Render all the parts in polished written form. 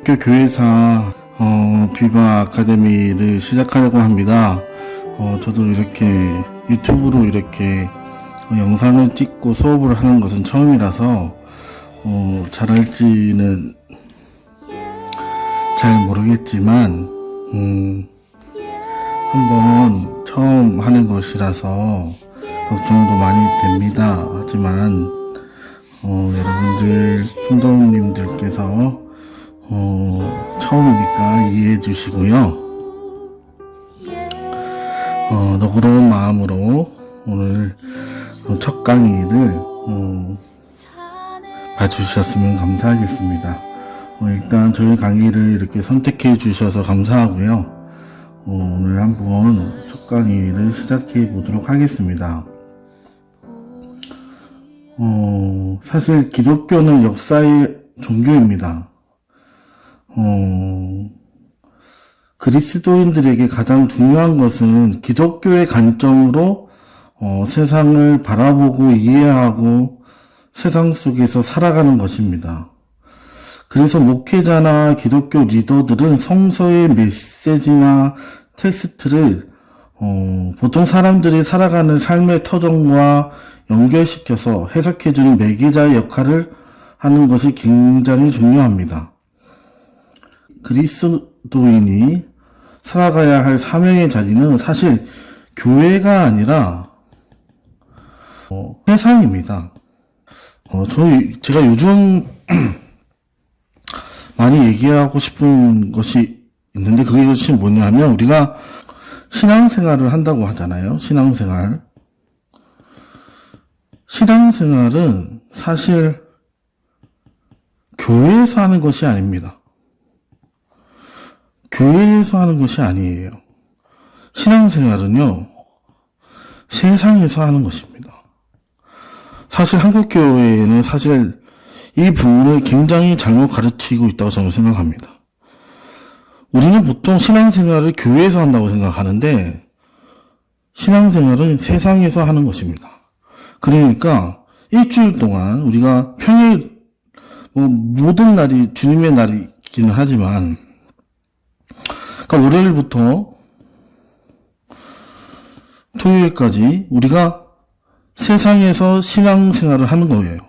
학교 교회사 비바 아카데미를 시작하려고 합니다. 저도 이렇게 유튜브로 이렇게 영상을 찍고 수업을 하는 것은 처음이라서 잘할지는 잘 모르겠지만 한번 처음 하는 것이라서 걱정도 많이 됩니다. 하지만 여러분들 성도님들께서 처음이니까 이해해 주시고요. 너그러운 마음으로 오늘 첫 강의를 봐주셨으면 감사하겠습니다. 일단 저희 강의를 이렇게 선택해 주셔서 감사하고요. 오늘 한번 첫 강의를 시작해 보도록 하겠습니다. 사실 기독교는 역사의 종교입니다. 그리스도인들에게 가장 중요한 것은 기독교의 관점으로 세상을 바라보고 이해하고 세상 속에서 살아가는 것입니다. 그래서 목회자나 기독교 리더들은 성서의 메시지나 텍스트를 보통 사람들이 살아가는 삶의 터전과 연결시켜서 해석해주는 매개자의 역할을 하는 것이 굉장히 중요합니다. 그리스도인이 살아가야 할 사명의 자리는 사실 교회가 아니라 세상입니다. 제가 요즘 많이 얘기하고 싶은 것이 있는데 그것이 뭐냐면 우리가 신앙생활을 한다고 하잖아요. 신앙생활은 사실 교회에서 하는 것이 아닙니다. 교회에서 하는 것이 아니에요. 신앙생활은요, 세상에서 하는 것입니다. 사실 한국교회는 사실 이 부분을 굉장히 잘못 가르치고 있다고 저는 생각합니다. 우리는 보통 신앙생활을 교회에서 한다고 생각하는데 신앙생활은 세상에서 하는 것입니다. 그러니까 일주일 동안 우리가 평일 모든 날이 주님의 날이기는 하지만 그러니까 월요일부터 토요일까지 우리가 세상에서 신앙생활을 하는 거예요.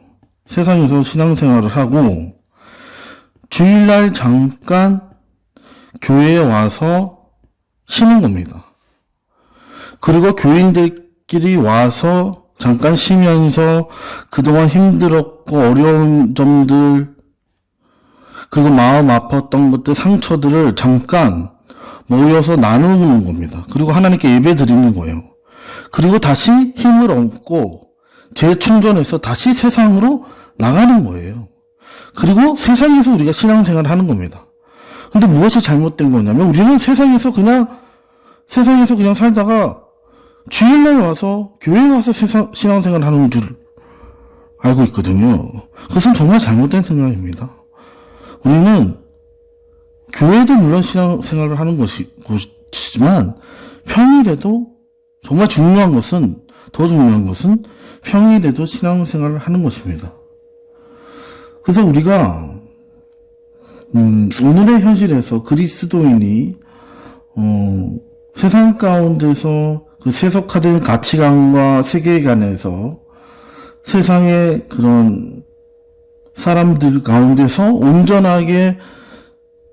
세상에서 신앙생활을 하고 주일날 잠깐 교회에 와서 쉬는 겁니다. 그리고 교인들끼리 와서 잠깐 쉬면서 그동안 힘들었고 어려운 점들 그리고 마음 아팠던 것들 상처들을 잠깐 모여서 나누는 겁니다. 그리고 하나님께 예배 드리는 거예요. 그리고 다시 힘을 얻고 재충전해서 다시 세상으로 나가는 거예요. 그리고 세상에서 우리가 신앙생활을 하는 겁니다. 근데 무엇이 잘못된 거냐면 우리는 세상에서 그냥 살다가 주일날 와서 교회에 와서 신앙생활을 하는 줄 알고 있거든요. 그것은 정말 잘못된 생각입니다. 우리는 교회도 물론 신앙생활을 하는 것이지만 평일에도 정말 더 중요한 것은 평일에도 신앙생활을 하는 것입니다. 그래서 우리가 오늘의 현실에서 그리스도인이 세상 가운데서 그 세속화된 가치관과 세계관에서 세상의 그런 사람들 가운데서 온전하게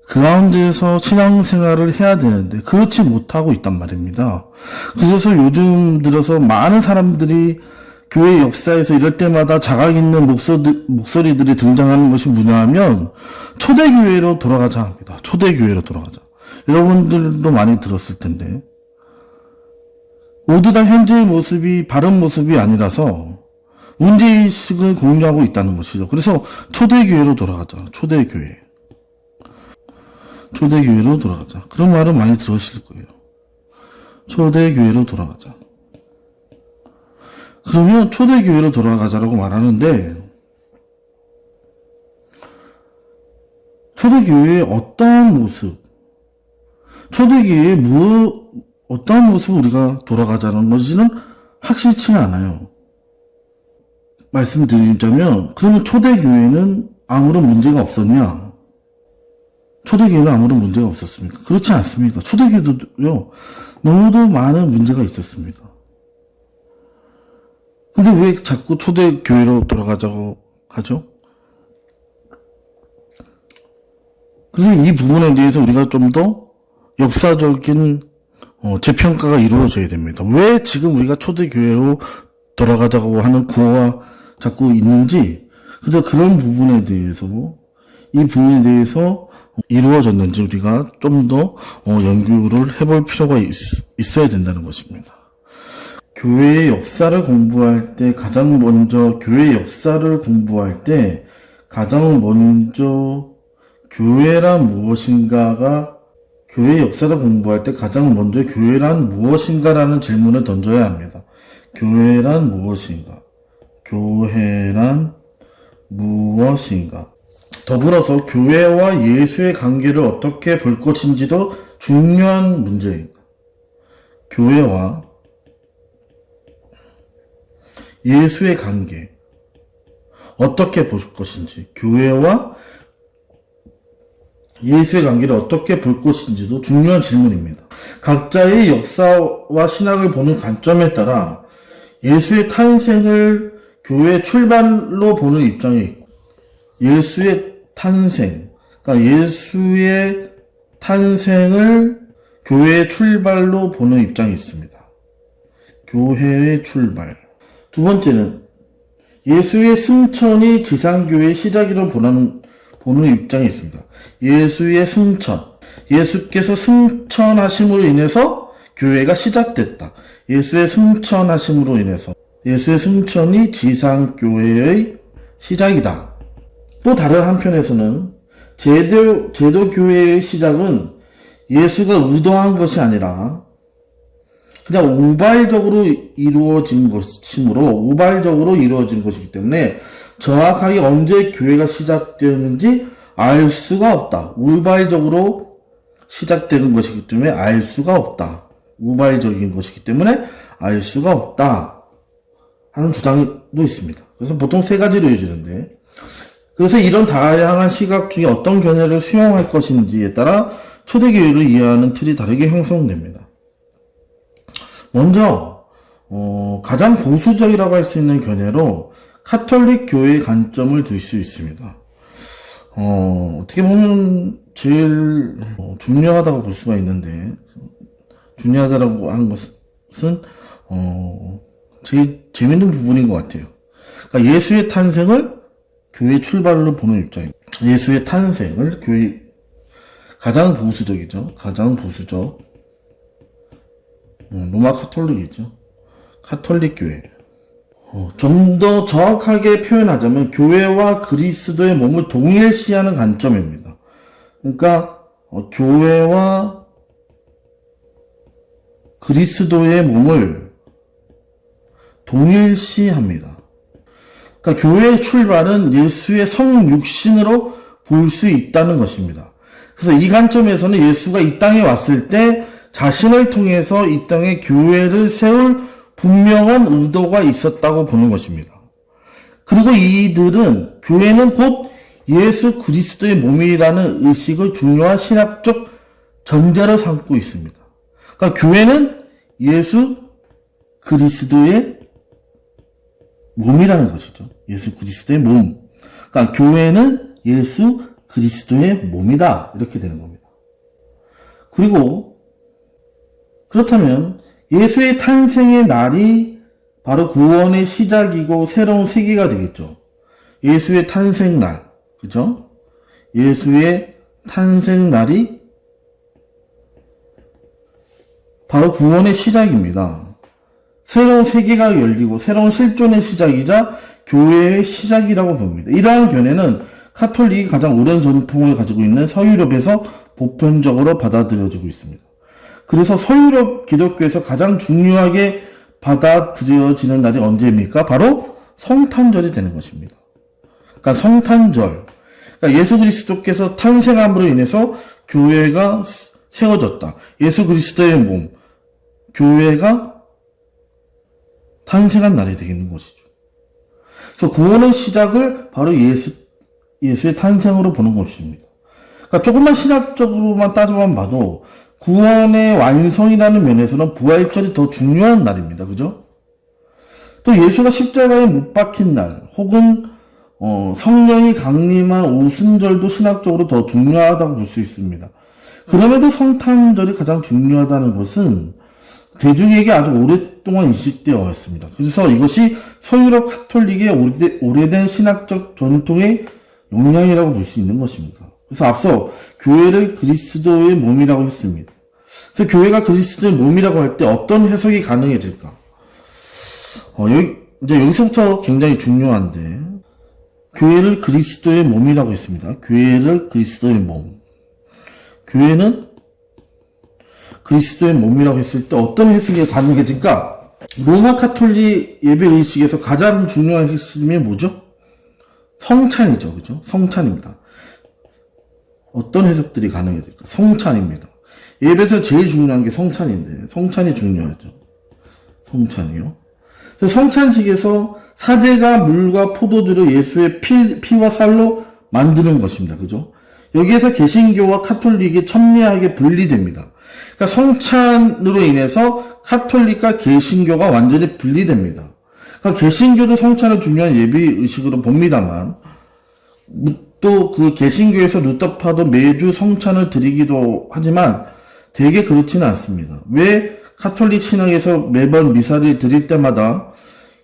그 가운데서 신앙생활을 해야 되는데 그렇지 못하고 있단 말입니다. 그래서 요즘 들어서 많은 사람들이 교회 역사에서 이럴 때마다 자각 있는 목소리들이 등장하는 것이 뭐냐 하면 초대교회로 돌아가자 합니다. 초대교회로 돌아가자. 여러분들도 많이 들었을 텐데 모두 다 현재의 모습이 바른 모습이 아니라서 문제의식을 공유하고 있다는 것이죠. 그래서 초대교회로 돌아가자. 초대교회로 돌아가자. 그런 말은 많이 들으실 거예요. 초대교회로 돌아가자. 그러면 초대교회로 돌아가자라고 말하는데 초대교회의 어떠한 모습, 초대교회의 어떠한 모습 우리가 돌아가자는 것이는 확실치가 않아요. 말씀드리자면 그러면 초대교회는 아무런 문제가 없었냐? 초대교회는 아무런 문제가 없었습니까? 그렇지 않습니다. 초대교회도요, 너무도 많은 문제가 있었습니다. 근데 왜 자꾸 초대교회로 돌아가자고 하죠? 그래서 이 부분에 대해서 우리가 좀 더 역사적인 재평가가 이루어져야 됩니다. 왜 지금 우리가 초대교회로 돌아가자고 하는 구호가 자꾸 있는지, 그래서 그런 부분에 대해서, 이 부분에 대해서 이루어졌는지 우리가 좀 더 연구를 해볼 필요가 있어야 된다는 것입니다. 교회의 역사를 공부할 때 가장 먼저 교회의 역사를 공부할 때 가장 먼저 교회란 무엇인가가 교회의 역사를 공부할 때 가장 먼저 교회란 무엇인가라는 질문을 던져야 합니다. 교회란 무엇인가? 교회란 무엇인가? 더불어서 교회와 예수의 관계를 어떻게 볼 것인지도 중요한 문제입니다. 교회와 예수의 관계 어떻게 볼 것인지, 교회와 예수의 관계를 어떻게 볼 것인지도 중요한 질문입니다. 각자의 역사와 신학을 보는 관점에 따라 예수의 탄생을 교회의 출발로 보는 입장이 있고, 예수의 탄생, 그러니까 예수의 탄생을 교회의 출발로 보는 입장이 있습니다. 교회의 출발. 두 번째는 예수의 승천이 지상교회의 시작이라고 보는 입장이 있습니다. 예수의 승천. 예수께서 승천하심으로 인해서 교회가 시작됐다. 예수의 승천하심으로 인해서 예수의 승천이 지상교회의 시작이다. 또 다른 한편에서는 제도교회의 시작은 예수가 의도한 것이 아니라 그냥 우발적으로 이루어진 것이기 때문에 정확하게 언제 교회가 시작되었는지 알 수가 없다. 우발적으로 시작되는 것이기 때문에 알 수가 없다. 우발적인 것이기 때문에 알 수가 없다 하는 주장도 있습니다. 그래서 보통 세 가지로 이어지는데, 그래서 이런 다양한 시각 중에 어떤 견해를 수용할 것인지에 따라 초대교회를 이해하는 틀이 다르게 형성됩니다. 먼저 가장 보수적이라고 할 수 있는 견해로 카톨릭 교회의 관점을 둘 수 있습니다. 어떻게 보면 제일 중요하다고 볼 수가 있는데, 중요하다라고 한 것은 제일 재밌는 부분인 것 같아요. 그러니까 예수의 탄생을 교회 출발로 보는 입장입니다. 예수의 탄생을 교회 가장 보수적이죠. 가장 보수적 로마 카톨릭이죠. 카톨릭 교회. 좀 더 정확하게 표현하자면 교회와 그리스도의 몸을 동일시하는 관점입니다. 그러니까 교회와 그리스도의 몸을 동일시합니다. 그러니까 교회의 출발은 예수의 성육신으로 볼 수 있다는 것입니다. 그래서 이 관점에서는 예수가 이 땅에 왔을 때 자신을 통해서 이 땅에 교회를 세울 분명한 의도가 있었다고 보는 것입니다. 그리고 이들은 교회는 곧 예수 그리스도의 몸이라는 의식을 중요한 신학적 전제로 삼고 있습니다. 그러니까 교회는 예수 그리스도의 몸이라는 것이죠. 예수 그리스도의 몸. 그러니까 교회는 예수 그리스도의 몸이다. 이렇게 되는 겁니다. 그리고 그렇다면 예수의 탄생의 날이 바로 구원의 시작이고 새로운 세계가 되겠죠. 예수의 탄생 날, 그죠? 예수의 탄생 날이 바로 구원의 시작입니다. 새로운 세계가 열리고 새로운 실존의 시작이자 교회의 시작이라고 봅니다. 이러한 견해는 카톨릭이 가장 오랜 전통을 가지고 있는 서유럽에서 보편적으로 받아들여지고 있습니다. 그래서 서유럽 기독교에서 가장 중요하게 받아들여지는 날이 언제입니까? 바로 성탄절이 되는 것입니다. 그러니까 성탄절. 그러니까 예수 그리스도께서 탄생함으로 인해서 교회가 세워졌다. 예수 그리스도의 몸, 교회가 탄생한 날이 되겠는 것이죠. 그래서 구원의 시작을 바로 예수의 탄생으로 보는 것입니다. 그러니까 조금만 신학적으로만 따져만 봐도 구원의 완성이라는 면에서는 부활절이 더 중요한 날입니다. 그죠? 또 예수가 십자가에 못 박힌 날, 혹은 성령이 강림한 오순절도 신학적으로 더 중요하다고 볼 수 있습니다. 그럼에도 성탄절이 가장 중요하다는 것은 대중에게 아주 오랫동안 인식되어 왔습니다. 그래서 이것이 서유럽 카톨릭의 오래된 신학적 전통의 영향이라고 볼 수 있는 것입니다. 그래서 앞서 교회를 그리스도의 몸이라고 했습니다. 그래서 교회가 그리스도의 몸이라고 할 때 어떤 해석이 가능해질까? 이제 여기서부터 굉장히 중요한데, 교회를 그리스도의 몸이라고 했습니다. 교회를 그리스도의 몸. 교회는 그리스도의 몸이라고 했을 때 어떤 해석이 가능해질까? 로마 카톨릭 예배 의식에서 가장 중요한 핵심이 뭐죠? 성찬이죠. 그죠? 성찬입니다. 어떤 해석들이 가능해질까? 성찬입니다. 예배에서 제일 중요한 게 성찬인데, 성찬이 중요하죠. 성찬이요. 성찬식에서 사제가 물과 포도주를 예수의 피와 살로 만드는 것입니다. 그죠? 여기에서 개신교와 카톨릭이 첨예하게 분리됩니다. 그러니까 성찬으로 인해서 카톨릭과 개신교가 완전히 분리됩니다. 그러니까 개신교도 성찬을 중요한 예배 의식으로 봅니다만, 또 그 개신교에서 루터파도 매주 성찬을 드리기도 하지만 대개 그렇지는 않습니다. 왜 카톨릭 신학에서 매번 미사를 드릴 때마다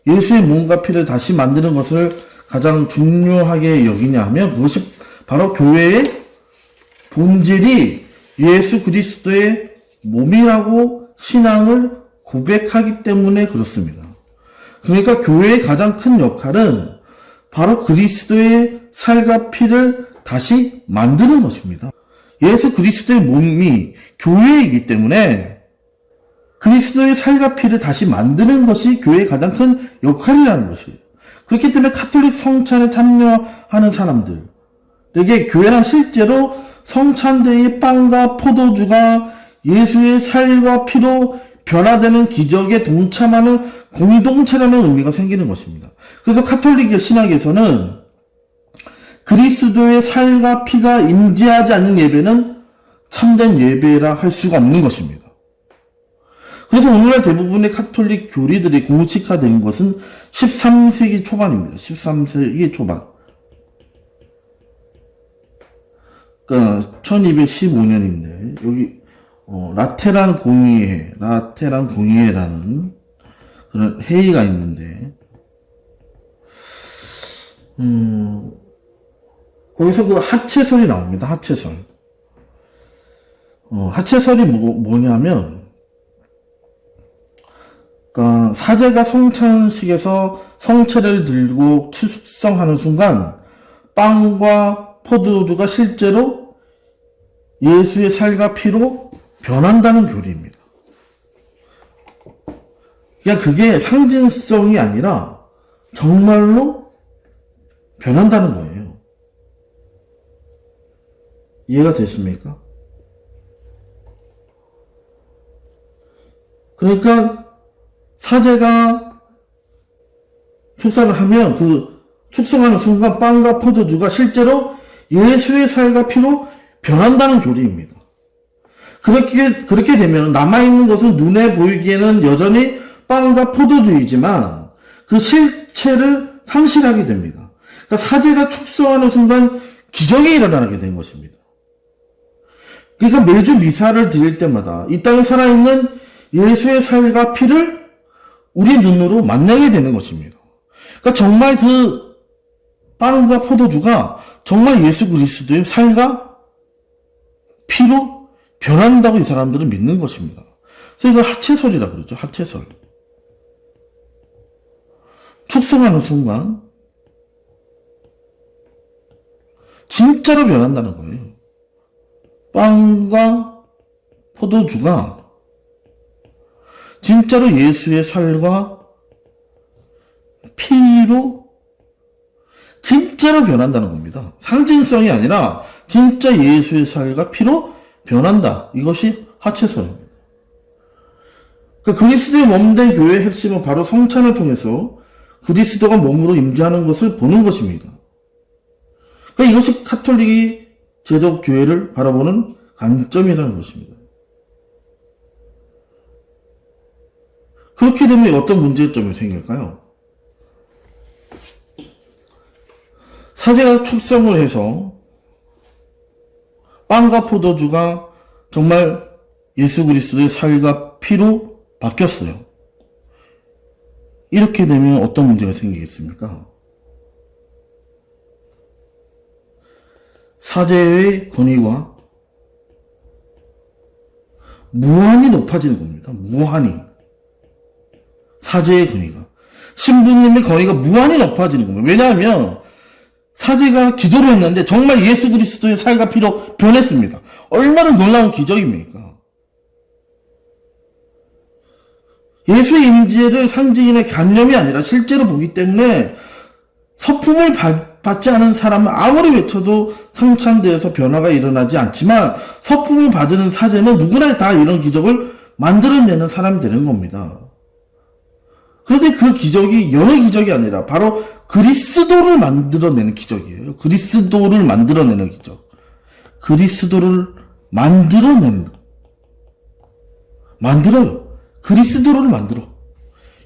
예수의 몸과 피를 다시 만드는 것을 가장 중요하게 여기냐 하면, 그것이 바로 교회의 본질이 예수 그리스도의 몸이라고 신앙을 고백하기 때문에 그렇습니다. 그러니까 교회의 가장 큰 역할은 바로 그리스도의 살과 피를 다시 만드는 것입니다. 예수 그리스도의 몸이 교회이기 때문에 그리스도의 살과 피를 다시 만드는 것이 교회의 가장 큰 역할이라는 것이에요. 그렇기 때문에 카톨릭 성찬에 참여하는 사람들에게 교회란 실제로 성찬대의 빵과 포도주가 예수의 살과 피로 변화되는 기적에 동참하는 공동체라는 의미가 생기는 것입니다. 그래서 카톨릭의 신학에서는 그리스도의 살과 피가 임재하지 않는 예배는 참된 예배라 할 수가 없는 것입니다. 그래서 오늘날 대부분의 카톨릭 교리들이 공식화된 것은 13세기 초반입니다. 13세기 초반. 그러니까 1215년인데 여기 라테란 공의회라는 그런 회의가 있는데 거기서 그 하체설이 나옵니다. 하체설. 하체설이 뭐냐면, 그러니까 사제가 성찬식에서 성체를 들고 축성하는 순간 빵과 포도주가 실제로 예수의 살과 피로 변한다는 교리입니다. 그러니까 그게 상징성이 아니라 정말로 변한다는 거예요. 이해가 되십니까? 그러니까 사제가 축사를 하면 그 축성하는 순간 빵과 포도주가 실제로 예수의 살과 피로 변한다는 교리입니다. 그렇게 되면 남아있는 것은 눈에 보이기에는 여전히 빵과 포도주이지만 그 실체를 상실하게 됩니다. 그러니까 사제가 축성하는 순간 기적이 일어나게 된 것입니다. 그러니까 매주 미사를 드릴 때마다 이 땅에 살아있는 예수의 살과 피를 우리 눈으로 만나게 되는 것입니다. 그러니까 정말 그 빵과 포도주가 정말 예수 그리스도의 살과 피로 변한다고 이 사람들은 믿는 것입니다. 그래서 이걸 하체설이라고 그러죠. 하체설. 축성하는 순간 진짜로 변한다는 거예요. 빵과 포도주가 진짜로 예수의 살과 피로 진짜로 변한다는 겁니다. 상징성이 아니라 진짜 예수의 살과 피로 변한다. 이것이 하체설입니다. 그러니까 그리스도의 몸된 교회의 핵심은 바로 성찬을 통해서 그리스도가 몸으로 임재하는 것을 보는 것입니다. 그러니까 이것이 카톨릭이 제독 교회를 바라보는 관점이라는 것입니다. 그렇게 되면 어떤 문제점이 생길까요? 사제가 축성을 해서 빵과 포도주가 정말 예수 그리스도의 살과 피로 바뀌었어요. 이렇게 되면 어떤 문제가 생기겠습니까? 사제의 권위가 무한히 높아지는 겁니다. 무한히. 사제의 권위가. 신부님의 권위가 무한히 높아지는 겁니다. 왜냐하면 사제가 기도를 했는데 정말 예수 그리스도의 살과 피로 변했습니다. 얼마나 놀라운 기적입니까? 예수의 임재를 상징이나 관념이 아니라 실제로 보기 때문에 서품을 받지 않은 사람은 아무리 외쳐도 성찬대에서 변화가 일어나지 않지만 서품을 받는 사제는 누구나 다 이런 기적을 만들어내는 사람이 되는 겁니다. 그런데 그 기적이 여러 기적이 아니라 바로 그리스도를 만들어내는 기적이에요. 그리스도를 만들어내는 기적. 그리스도를 만들어요. 그리스도를 만들어.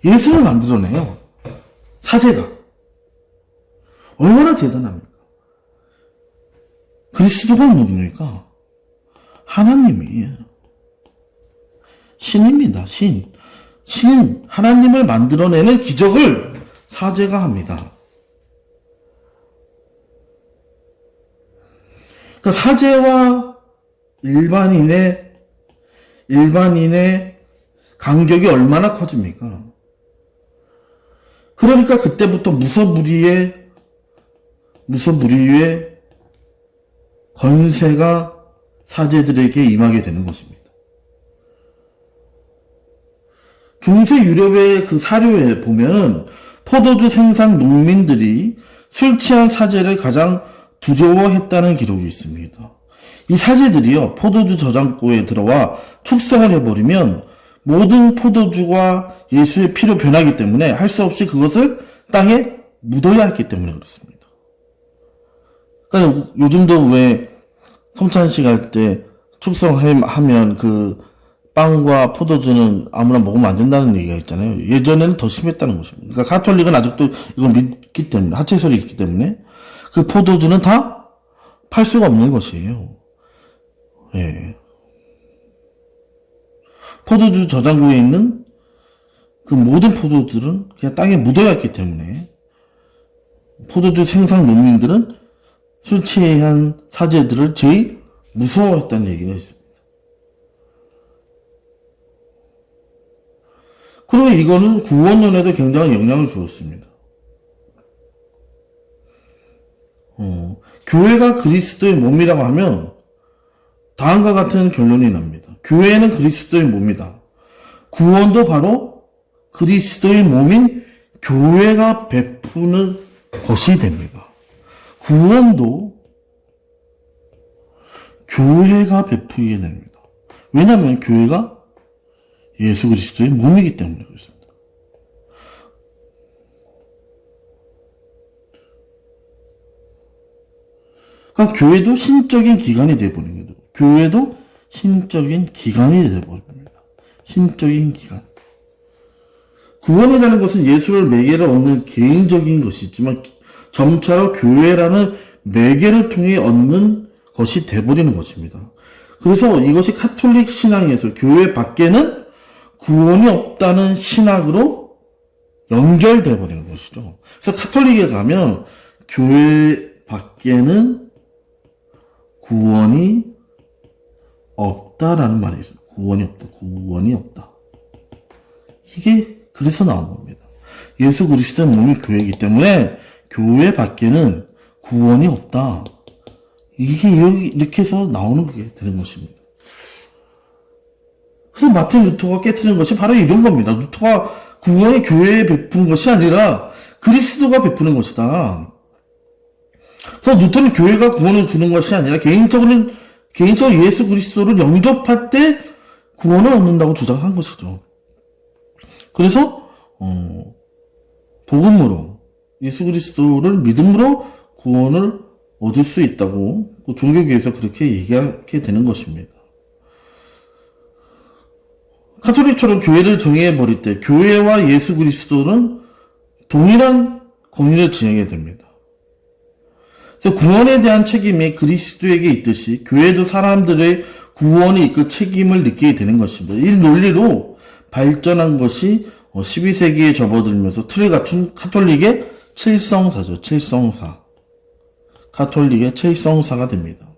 예수를 만들어내요. 사제가. 얼마나 대단합니까? 그리스도가 누굽니까? 하나님이에요. 신입니다. 신. 하나님을 만들어내는 기적을 사제가 합니다. 그러니까 사제와 일반인의 간격이 얼마나 커집니까? 그러니까 그때부터 무소불위의 권세가 사제들에게 임하게 되는 것입니다. 중세 유럽의 그 사료에 보면 포도주 생산 농민들이 술 취한 사제를 가장 두려워했다는 기록이 있습니다. 이 사제들이요, 포도주 저장고에 들어와 축성을 해버리면 모든 포도주가 예수의 피로 변하기 때문에 할 수 없이 그것을 땅에 묻어야 했기 때문에 그렇습니다. 그러니까 요즘도 왜 성찬식 할 때 축성하면 그 빵과 포도주는 아무나 먹으면 안 된다는 얘기가 있잖아요. 예전에는 더 심했다는 것입니다. 그러니까 가톨릭은 아직도 이걸 믿기 때문에, 하체설이 있기 때문에 그 포도주는 다 팔 수가 없는 것이에요. 예. 포도주 저장고에 있는 그 모든 포도들은 그냥 땅에 묻어야 했기 때문에 포도주 생산 농민들은 술 취한 사제들을 제일 무서워했다는 얘기가 있습니다. 그리고 이거는 구원론에도 굉장한 영향을 주었습니다. 교회가 그리스도의 몸이라고 하면 다음과 같은 결론이 납니다. 교회는 그리스도의 몸이다. 구원도 바로 그리스도의 몸인 교회가 베푸는 것이 됩니다. 구원도 교회가 베푸게 됩니다. 왜냐하면 교회가 예수 그리스도의 몸이기 때문에 그렇습니다. 그러니까 교회도 신적인 기관이 되어버린 거죠. 교회도 신적인 기관이 되어버립니다. 신적인 기관. 구원이라는 것은 예수를 매개로 얻는 개인적인 것이 있지만 점차로 교회라는 매개를 통해 얻는 것이 되어버리는 것입니다. 그래서 이것이 가톨릭 신앙에서 교회 밖에는 구원이 없다는 신학으로 연결되어 버리는 것이죠. 그래서 가톨릭에 가면 교회 밖에는 구원이 없다라는 말이 있어요. 구원이 없다. 이게 그래서 나온 겁니다. 예수 그리스도의 몸이 교회이기 때문에 교회 밖에는 구원이 없다. 이게 이렇게 해서 나오는 게 되는 것입니다. 그래서 마틴 루터가 깨트린 것이 바로 이런 겁니다. 루터가 구원이 교회에 베푼 것이 아니라 그리스도가 베푸는 것이다. 그래서 루터는 교회가 구원을 주는 것이 아니라 개인적으로 예수 그리스도를 영접할 때 구원을 얻는다고 주장한 것이죠. 그래서 복음으로 예수 그리스도를 믿음으로 구원을 얻을 수 있다고 종교계에서 그렇게 얘기하게 되는 것입니다. 카톨릭처럼 교회를 정의해버릴 때 교회와 예수 그리스도는 동일한 권위를 지니게 됩니다. 그래서 구원에 대한 책임이 그리스도에게 있듯이 교회도 사람들의 구원이 이끌 책임을 느끼게 되는 것입니다. 이 논리로 발전한 것이 12세기에 접어들면서 틀을 갖춘 카톨릭의 칠성사죠. 칠성사. 카톨릭의 칠성사가 됩니다.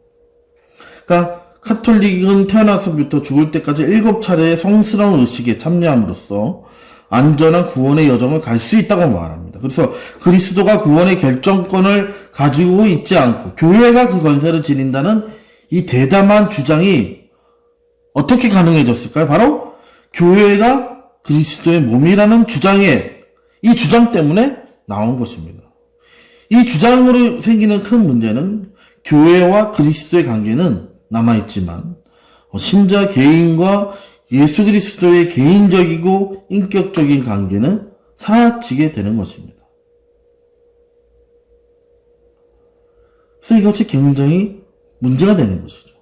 그러니까 카톨릭은 태어나서부터 죽을 때까지 7차례의 성스러운 의식에 참여함으로써 안전한 구원의 여정을 갈 수 있다고 말합니다. 그래서 그리스도가 구원의 결정권을 가지고 있지 않고 교회가 그 권세를 지닌다는 이 대담한 주장이 어떻게 가능해졌을까요? 바로 교회가 그리스도의 몸이라는 이 주장 때문에 나온 것입니다. 이 주장으로 생기는 큰 문제는 교회와 그리스도의 관계는 남아있지만 신자 개인과 예수 그리스도의 개인적이고 인격적인 관계는 사라지게 되는 것입니다. 그래서 이것이 굉장히 문제가 되는 것이죠.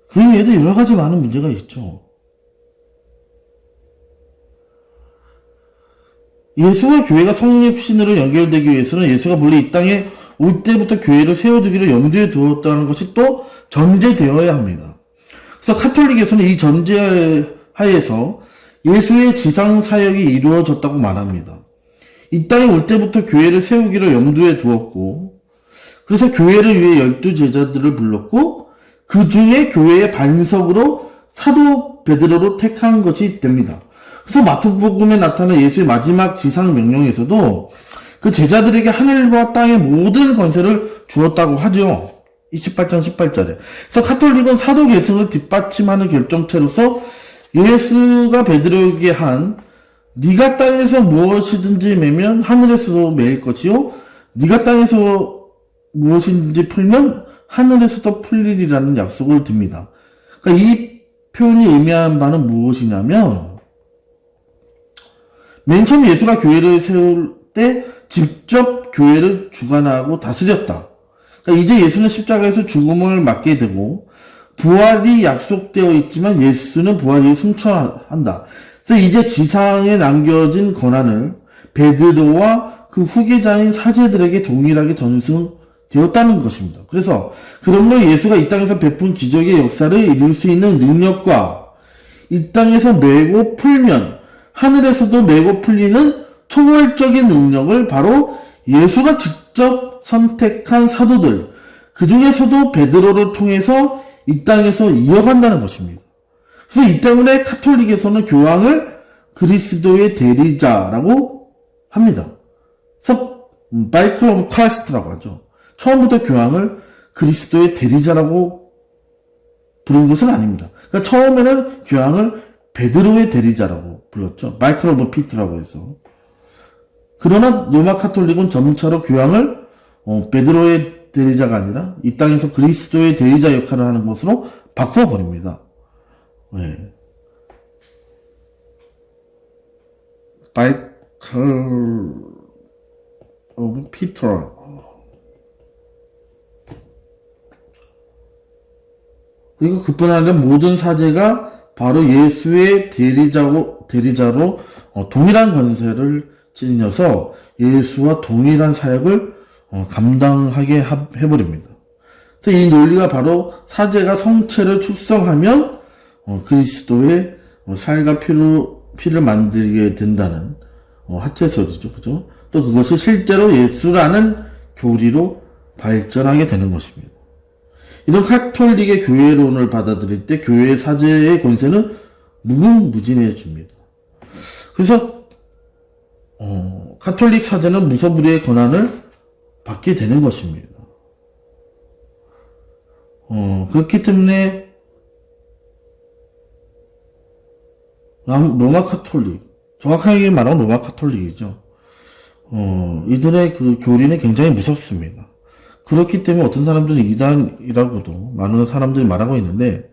그 외에도 여러 가지 많은 문제가 있죠. 예수와 교회가 성립신으로 연결되기 위해서는 예수가 본래 이 땅에 올 때부터 교회를 세워두기를 염두에 두었다는 것이 또 전제되어야 합니다. 그래서 카톨릭에서는 이 전제하에서 예수의 지상 사역이 이루어졌다고 말합니다. 이 땅에 올 때부터 교회를 세우기를 염두에 두었고, 그래서 교회를 위해 12제자들을 불렀고, 그 중에 교회의 반석으로 사도 베드로로 택한 것이 됩니다. 그래서 마태복음에 나타난 예수의 마지막 지상 명령에서도 그 제자들에게 하늘과 땅의 모든 권세를 주었다고 하죠. 28장 18절에. 그래서 카톨릭은 사도 계승을 뒷받침하는 결정체로서 예수가 베드로에게 한 네가 땅에서 무엇이든지 매면 하늘에서도 매일 것이요 네가 땅에서 무엇이든지 풀면 하늘에서도 풀리리라는 약속을 듭니다. 그러니까 이 표현이 의미하는 바는 무엇이냐면 맨 처음 예수가 교회를 세울 때 직접 교회를 주관하고 다스렸다. 그러니까 이제 예수는 십자가에서 죽음을 맞게 되고 부활이 약속되어 있지만 예수는 부활 이후 승천한다. 그래서 이제 지상에 남겨진 권한을 베드로와 그 후계자인 사제들에게 동일하게 전승되었다는 것입니다. 그래서 그러므로 예수가 이 땅에서 베푼 기적의 역사를 이룰 수 있는 능력과 이 땅에서 매고 풀면 하늘에서도 매고 풀리는 초월적인 능력을 바로 예수가 직접 선택한 사도들, 그 중에서도 베드로를 통해서 이 땅에서 이어간다는 것입니다. 그래서 이 때문에 카톨릭에서는 교황을 그리스도의 대리자라고 합니다. 그래서 마이클 오브 크라이스트라고 하죠. 처음부터 교황을 그리스도의 대리자라고 부른 것은 아닙니다. 그러니까 처음에는 교황을 베드로의 대리자라고 불렀죠. 마이클 오브 피트라고 해서. 그러나 로마 카톨릭은 점차로 교황을 베드로의 대리자가 아니라 이 땅에서 그리스도의 대리자 역할을 하는 것으로 바꾸어 버립니다. 네. 마이클 오브 피터. 그리고 그뿐 아니라 모든 사제가 바로 예수의 대리자로 동일한 권세를 지녀서 예수와 동일한 사역을 감당하게 해버립니다. 그래서 이 논리가 바로 사제가 성체를 축성하면 그리스도의 살과 피를 만들게 된다는 하체설이죠. 그죠? 또 그것이 실제로 예수라는 교리로 발전하게 되는 것입니다. 이런 카톨릭의 교회론을 받아들일 때 교회의 사제의 권세는 무궁무진해집니다. 그래서 카톨릭 사제는 무소불위의 권한을 받게 되는 것입니다. 그렇기 때문에 로마 카톨릭, 정확하게 말하면 로마 카톨릭이죠. 이들의 그 교리는 굉장히 무섭습니다. 그렇기 때문에 어떤 사람들은 이단이라고도 많은 사람들이 말하고 있는데,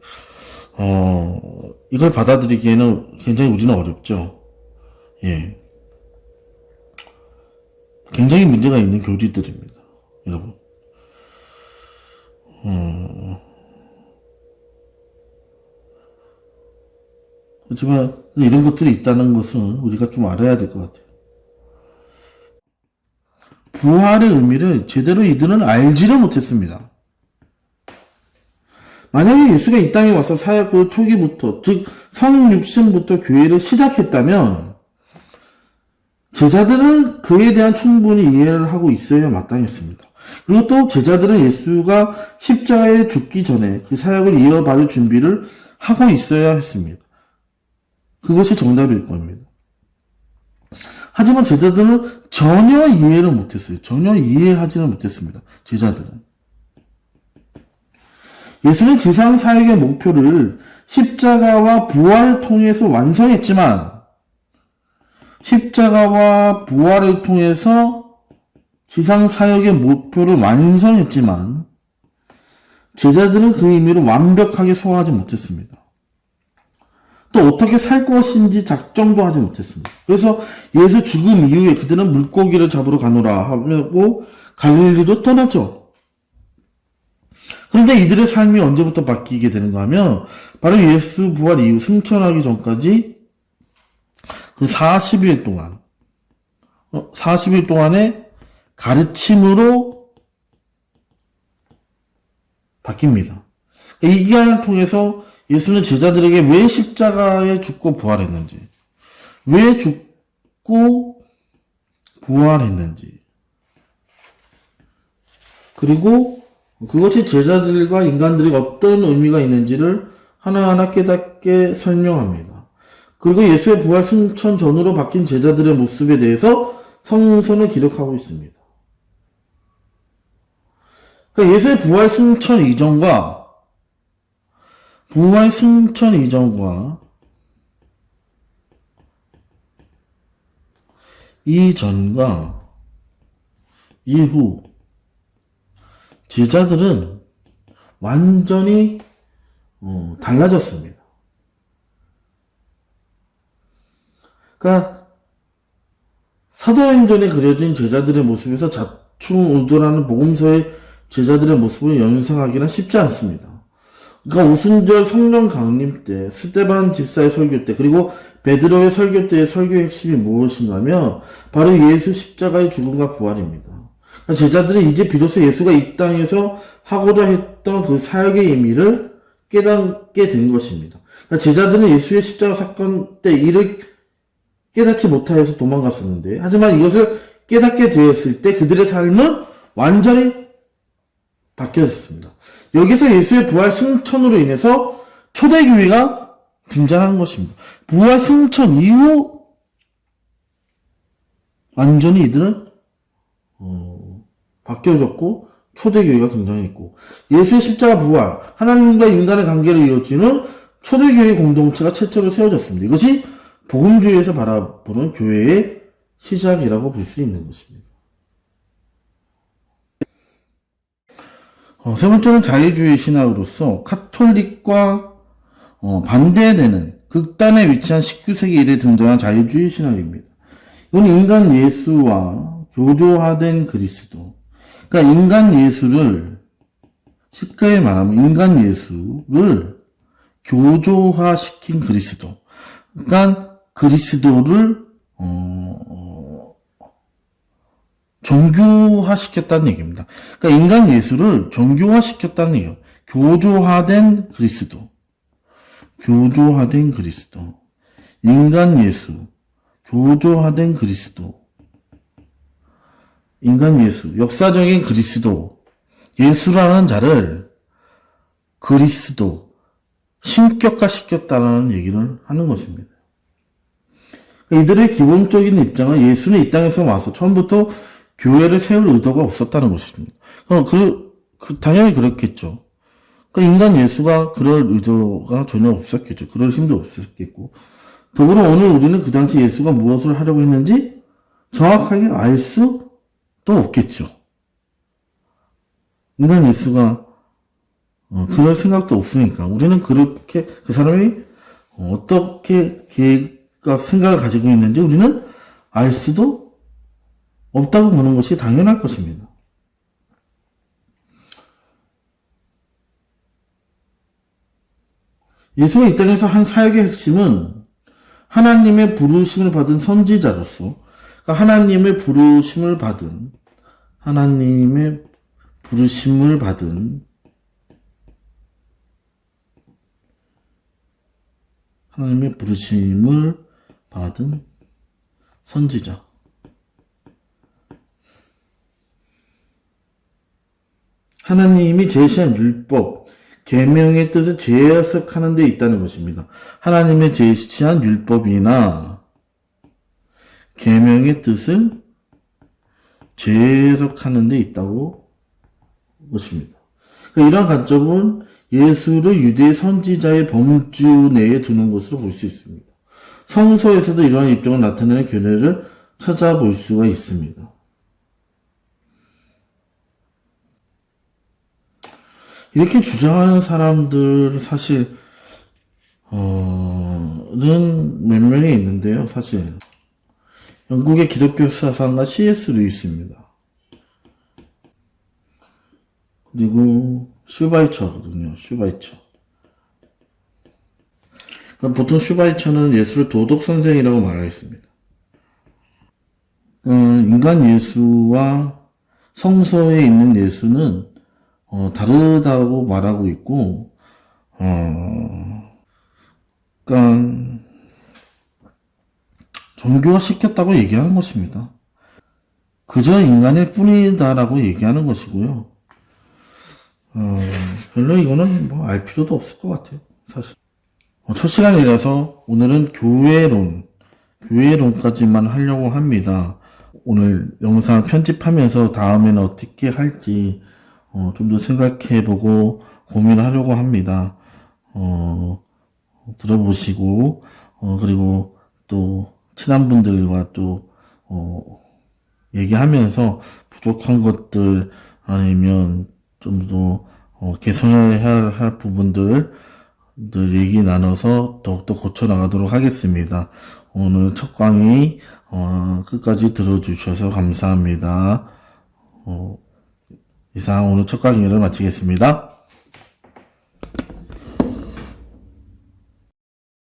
이걸 받아들이기에는 굉장히 우리는 어렵죠. 예. 굉장히 문제가 있는 교리들입니다. 여러분. 하지만 이런 것들이 있다는 것은 우리가 좀 알아야 될 것 같아요. 부활의 의미를 제대로 이들은 알지를 못했습니다. 만약에 예수가 이 땅에 와서 사역 그 초기부터, 즉 성육신부터 교회를 시작했다면 제자들은 그에 대한 충분히 이해를 하고 있어야 마땅했습니다. 그리고 또 제자들은 예수가 십자가에 죽기 전에 그 사역을 이어받을 준비를 하고 있어야 했습니다. 그것이 정답일 겁니다. 하지만 제자들은 전혀 이해를 못했어요. 전혀 이해하지는 못했습니다. 제자들은. 예수는 지상 사역의 목표를 십자가와 부활을 통해서 완성했지만 십자가와 부활을 통해서 지상 사역의 목표를 완성했지만 제자들은 그 의미를 완벽하게 소화하지 못했습니다. 또 어떻게 살 것인지 작정도 하지 못했습니다. 그래서 예수 죽음 이후에 그들은 물고기를 잡으러 가노라 하고 갈릴리로 떠났죠. 그런데 이들의 삶이 언제부터 바뀌게 되는가 하면 바로 예수 부활 이후 승천하기 전까지 그 40일 동안 40일 동안의 가르침으로 바뀝니다. 이 기간을 통해서 예수는 제자들에게 왜 십자가에 죽고 부활했는지, 왜 죽고 부활했는지, 그리고 그것이 제자들과 인간들이 어떤 의미가 있는지를 하나하나 깨닫게 설명합니다. 그리고 예수의 부활 승천 전으로 바뀐 제자들의 모습에 대해서 성서는 기록하고 있습니다. 그러니까 예수의 부활 승천 이전과 이후 제자들은 완전히 달라졌습니다. 그러니까 사도행전에 그려진 제자들의 모습에서 자충우도라는 복음서의 제자들의 모습을 연상하기는 쉽지 않습니다. 그러니까 오순절 성령 강림 때, 스데반 집사의 설교 때, 그리고 베드로의 설교 때의 설교의 핵심이 무엇인가 하면 바로 예수 십자가의 죽음과 부활입니다. 그러니까 제자들은 이제 비로소 예수가 이 땅에서 하고자 했던 그 사역의 의미를 깨닫게 된 것입니다. 그러니까 제자들은 예수의 십자가 사건 때 이를 깨닫지 못하여서 도망갔었는데, 하지만 이것을 깨닫게 되었을 때 그들의 삶은 완전히 바뀌어졌습니다. 여기서 예수의 부활 승천으로 인해서 초대교회가 등장한 것입니다. 부활 승천 이후 완전히 이들은 바뀌어졌고 초대교회가 등장했고, 예수의 십자가 부활, 하나님과 인간의 관계를 이어주는 초대교회 공동체가 최초로 세워졌습니다. 이것이 복음주의에서 바라보는 교회의 시작이라고 볼 수 있는 것입니다. 세 번째는 자유주의 신학으로서 카톨릭과 반대되는 극단에 위치한 19세기 이래 등장한 자유주의 신학입니다. 이건 인간 예수와 교조화된 그리스도. 그러니까 인간 예수를, 쉽게 말하면 인간 예수를 교조화시킨 그리스도. 그러니까 그리스도를 종교화시켰다는 얘기입니다. 그러니까 인간 예수를 종교화시켰다는 얘기예요. 교조화된 그리스도. 교조화된 그리스도. 인간 예수. 교조화된 그리스도. 인간 예수. 역사적인 그리스도. 예수라는 자를 그리스도. 신격화시켰다는 얘기를 하는 것입니다. 이들의 기본적인 입장은 예수는 이 땅에서 와서 처음부터 교회를 세울 의도가 없었다는 것입니다. 당연히 그렇겠죠. 인간 예수가 그럴 의도가 전혀 없었겠죠. 그럴 힘도 없었겠고. 더불어 오늘 우리는 그 당시 예수가 무엇을 하려고 했는지 정확하게 알 수도 없겠죠. 인간 예수가 그럴 생각도 없으니까 우리는 그렇게 그 사람이 어떻게 생각을 가지고 있는지 우리는 알 수도 없다고 보는 것이 당연할 것입니다. 예수가 이 땅에서 한 사역의 핵심은 하나님의 부르심을 받은 선지자로서, 그러니까 하나님의 부르심을 받은 선지자. 하나님이 제시한 율법, 계명의 뜻을 재해석하는 데 있다는 것입니다. 하나님의 제시한 율법이나 계명의 뜻을 재해석하는 데 있다고 것입니다. 그러니까 이러한 관점은 예수를 유대 선지자의 범주 내에 두는 것으로 볼 수 있습니다. 성서에서도 이러한 입장을 나타내는 견해를 찾아볼 수가 있습니다. 이렇게 주장하는 사람들 사실 는 몇 명이 있는데요. 사실 영국의 기독교 사상가 C.S. 루이스입니다. 그리고 슈바이처거든요. 슈바이처. 보통 슈바이처는 예수를 도덕 선생이라고 말하겠습니다. 인간 예수와 성서에 있는 예수는 다르다고 말하고 있고, 그러니까 종교화 시켰다고 얘기하는 것입니다. 그저 인간일 뿐이다라고 얘기하는 것이고요. 별로 이거는 뭐 알 필요도 없을 것 같아요, 사실. 첫 시간이라서 오늘은 교회론까지만 하려고 합니다. 오늘 영상을 편집하면서 다음에는 어떻게 할지 좀 더 생각해보고 고민하려고 합니다. 들어보시고 그리고 또 친한 분들과 또 얘기하면서 부족한 것들 아니면 좀 더 개선해야 할 부분들 얘기 나눠서 더욱더 고쳐나가도록 하겠습니다. 오늘 첫 강의 끝까지 들어주셔서 감사합니다. 이상 오늘 첫 강의를 마치겠습니다.